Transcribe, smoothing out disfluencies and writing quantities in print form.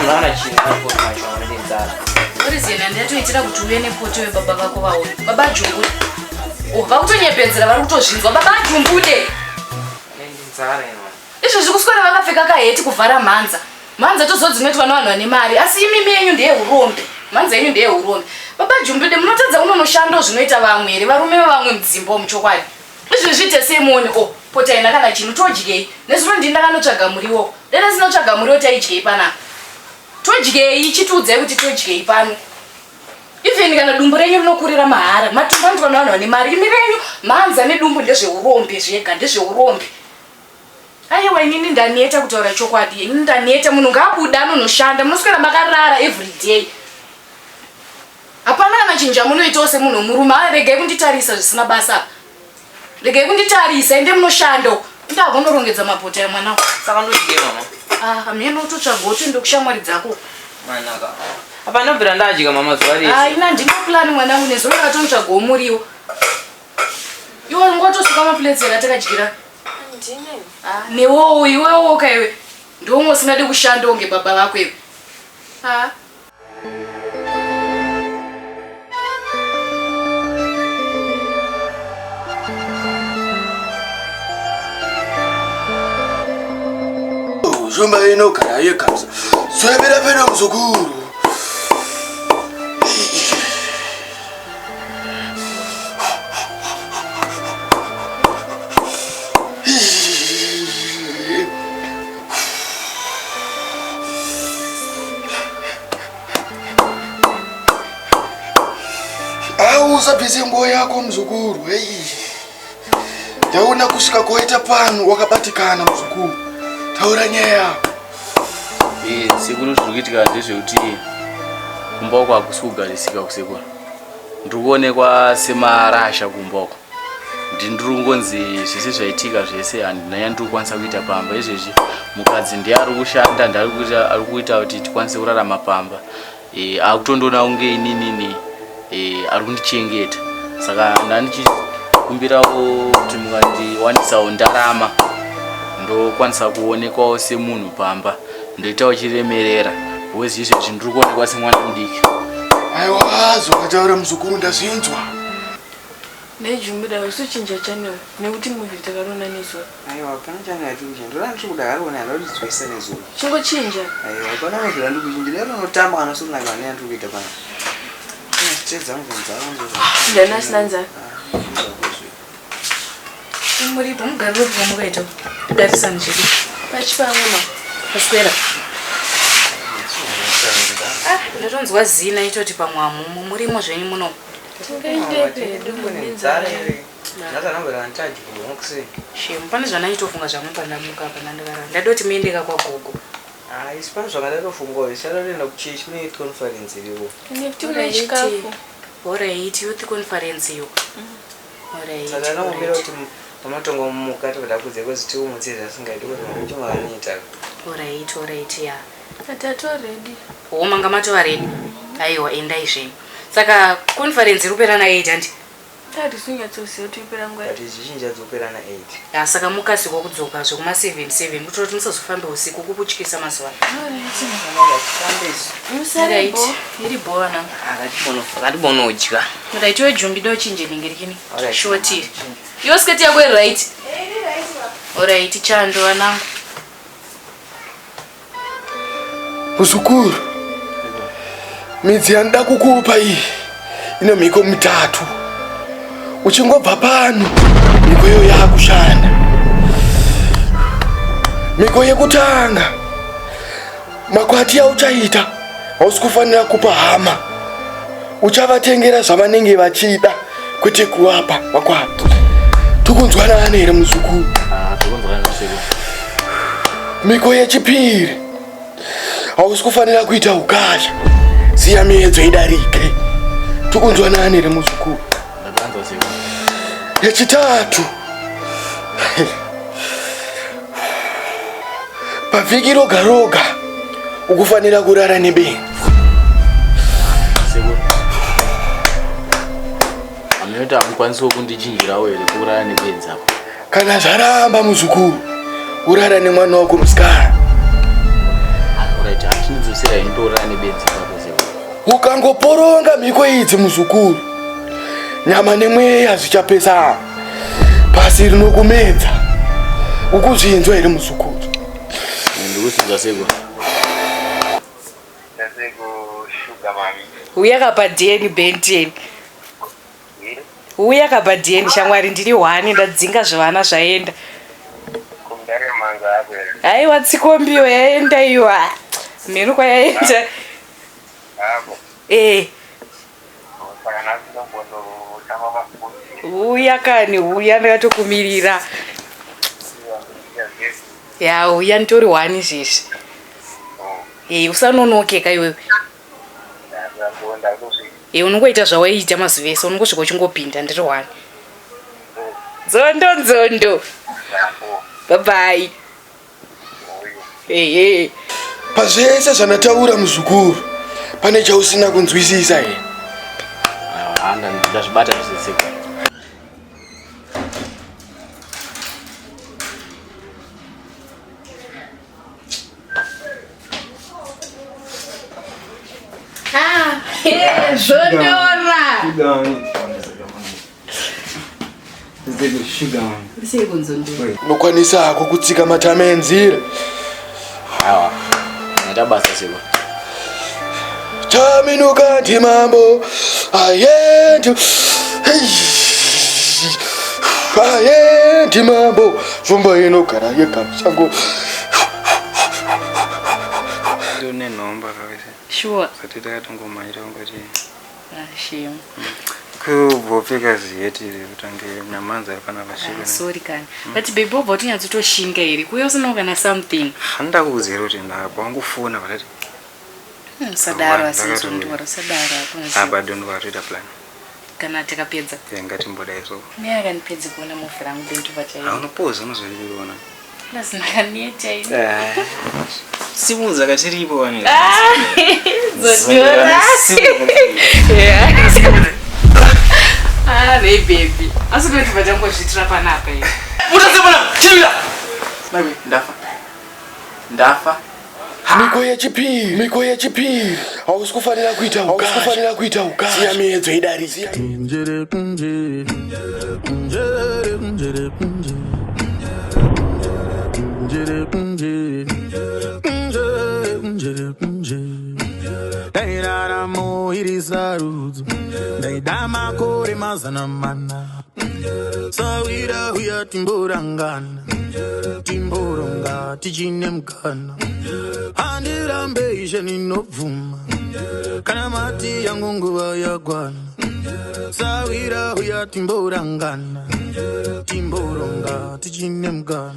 Mwana chini hapo tunachona ndinzara. Urizina ndatoitira kuti uye nepoto webaba vako vaone. Baba Jumbude. Oh, vakutonyepedzera vari kutozvinzwa. Baba Jumbude. Ndinzara ino. Izvo zvikuswera vakapfeka kaheti kuvhara mhanza. Mhanza tozodzinoitwa navanhu vane mari, asi imimi yenyu ndeyehurombe. Mhanza yenyu ndeyehurombe. Baba Jumbude, munotadza unonoshanda zvinoita vamwe here, varume vevamwe mudzimba muchokwadi. Izvi zvite semoni. Oh, pota ina kana chinhu todyei. Nezuro ndindakanotsvaga muriwo. Dera sinotsvaga muriwo taidyei panapa. Todyei chitiudzai kuti todyei pano. Even kana dumbu renyu rinokurira mahara, matumbu anoitwa navanhu vane mari, imi renyu mhanza nedumbu ndezveurombe zvega, ndezveurombe. Aiwa inini ndaneta kutaura chokwadi. Inini ndaneta munhu ngaabuda anonoshanda. Munoswera makarara every day. Hapana kana chinja munoitawo semunhu murume. Regai kunditarisa zvisina basa. Regai kunditarisa ende munoshanda. Ndagonorongedza mapota emwana. Saka ndodyei mama. Hamene utotsvaga utoende kushamwari dzako. Manaka. Hapana bvira ndadya mama zuva rese. Ina ndine plan mwanangu nezuro ratomutsvaga muriwo. Iwe ngotosuka maplets atakadyira. Newo iwewo kaiwe ndomwe usingade kushanda unge baba vako iwe. Zuma inogara yegamza swebera pena muzukuru. Usabhize nguo yako mzukuru. Ndaona kusvika koita pano wakabatikana mzukuru. Taura nyaya. Sekuru zvikuitika ndezvekuti kumba uko hakusi kugarisika kusekuru. Ndiri kuonekwa semarasha kumba uko. Ndiri kungonzi zvese zvaitika zvese handina yandiri kukwanisa kuita pamba. Izvezvi mukadzi ndiye ari kushanda, ari kuita kuti tikwanise kurarama pamba. Akutondoona kunge inini ari kundichengeta. Saka ndandichikumbirawo kuti mungandiwanisawo ndarama ndokwanisa kuonekwawo semunhu pamba, ndoitawo chiremerera. Wezi izvezvi ndiri kuonekwa semwana mudiki. Aiwa zvakataura muzukuru ndazvinzwa. Nejumbuda usichinja channel nekuti movie takarona nezuva. Aiwa pana channel yatuchinja. Ndorani tikudakaona ndozvisa nezuva. Chingochinja. Aiwa pana movie ndikuchinja. Lero notamba kana suri ngani yandiri kuita pana. Ndana sinanza. Muripo mugariro mukaita kugarisana chedi. Pachipamwe paswera. Ndatonzwa zina itoti pamwamu murimo zvenyu muno. Shemu pane zvanaitofunga zvamwe pandamuka panandakara. Ndadoti muendeka kwagogo. Isipana zvakadatofungawo ichadatoenda kuchechi mune youth conference iriwo. Nekuti chikafu. Alright, youth conference iyo. Alright. Saka ndamubira kuti pamatongo mukati kuti akudze kuti tiumutse zvasingaiti kuti muti mwakanita. Alright, ya. Atatu already. Manga matova ready. Aiwa endai zvenyu. Saka conference iri kupera na 8 handi. Tati sinyatsosiya kuti ipera nguva. Ati zvichinja dzopera na 8. Saka mukasiko kudzoka zvekuma 7 kutoti musazofamba usiku kukutyisa mazuva. Alright. Iri bona. Akatibono udya. Right, we Jumbude uchinje ningirikini. Short. Yo sketi yako right. Right. Alright, chando wanangu. Muzukuru. Midzi yandida kukupa iyi ine mhiko mitatu. Uchingobva pano mhiko iyo yakushanda. Mhiko yekutanga makwati auchaita hausi kufanira kupa hama. Uchavatengera zvavanenge vachida kwete kuwapa makwati. Tukunzwanana here muzukuru? Tikunzwanana sekuru. Mhiko yechipiri hausi kufanira kuita ukasha. Ziya miedzo idarike. Tukunzwanana here muzukuru? Ndakanzwa sekuru. Yechitatu pavhiki roga roga ukufanira kurara nebenzi. Sekuru. Aminoti amukwanisiwo kundichinjirawo here kurara nebenzi apo. Kana zvaramba muzukuru urara nemwana wako musikana. Alright, achinidzo Sera indora nebenzi papo seko. Ukangoporonga miko idzi muzukuru, nyama nemweya zvichapesana pasi rinokumedza. Ukuzvinzwa here muzukuru? Ndikusinza seko. Uya kapa DN Benten. Uya kapa DN shamwari ndiri 1 ndadzinga zvavana zvaenda. Aiwa tsikombiyo yaenda iwa. Mhenu kwayaenda. Uya kani, uya ndakatokumirira. Ya, uya nditori 1 izvezvi. Usanonokeka iwewe. Unongoita zvawaiita mazuva ese, unongosvika uchingopinda ndiri 1. Nzondo. Bye bye. Pazvese zvandataura muzukuru, pane chausina kunzwisisa here? Ndazvibata zvese seko. Unokwanisa hako kutsika matama enzira. Aiwa, naita basa seko. Chaminuka ndimambo ayendu ndimambo zvomba inogara yega mushango. Ndine nomba kavese. Sure. Sati takatongomanyira ngoti. Shame. Kubvopfeka ziyetiri kutange nyamanza pana vashika. Sorry kani. But baby bobva tinyadzotoshinga here. Kuya usina kana something. Handa kuuzira kuti ndakangofona patati. Sadaro asizondora sadaro. Aba don't worry the plan. Kana takapedza. Ngati mboda iso. Mimi akanipedza kuona movie rangu bentu vachayi. Unopoza unozoliona. Lazima kaniyeta ini. Simuza katiripo wani. Zodora. Hey baby. Asikuti vatango zvitira panapa ini. Utasema chimira. Baby, ndafa. Miko yechipiri. Hausi kufanira kuita ukazi. Siya miedzo idarisi. Dairara moirisa rudzu daidama kore mazana mana sawira huya timborangana timboronga tichine mukana handirambe ishe ninobvuma kana mati yangu nguva yagwana sawira huya timborangana timboronga tichine mukana